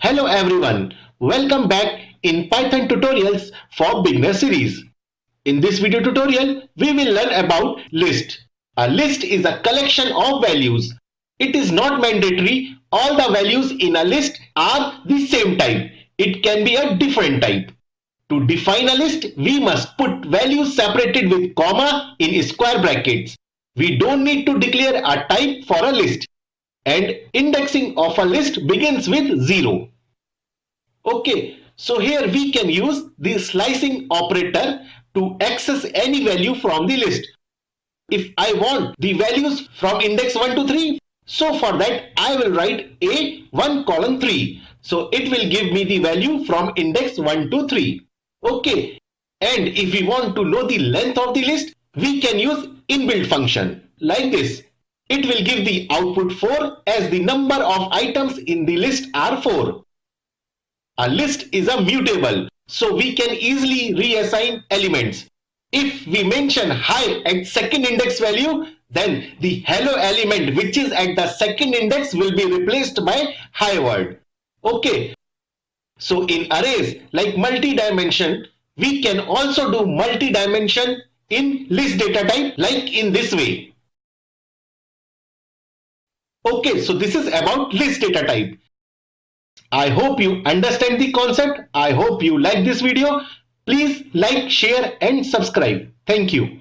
Hello everyone, welcome back in Python tutorials for beginner series. In this video tutorial, we will learn about list. A list is a collection of values. It is not mandatory all the values in a list are the same type. It can be a different type. To define a list, we must put values separated with comma in square brackets. We don't need to declare a type for a list. And indexing of a list begins with 0. Okay, so here we can use the slicing operator to access any value from the list. If I want the values from index 1 to 3, so for that I will write A1 colon 3. So it will give me the value from index 1 to 3. Okay, and if we want to know the length of the list, we can use inbuilt function like this. It will give the output 4 as the number of items in the list are 4. A list is a mutable, so we can easily reassign elements. If we mention hi at second index value, then the hello element which is at the second index will be replaced by hi word. Okay, so in arrays like multi-dimension, we can also do multi-dimension in list data type like in this way. Okay, so this is about list data type. I hope you understand the concept. I hope you like this video. Please like, share and subscribe. Thank you.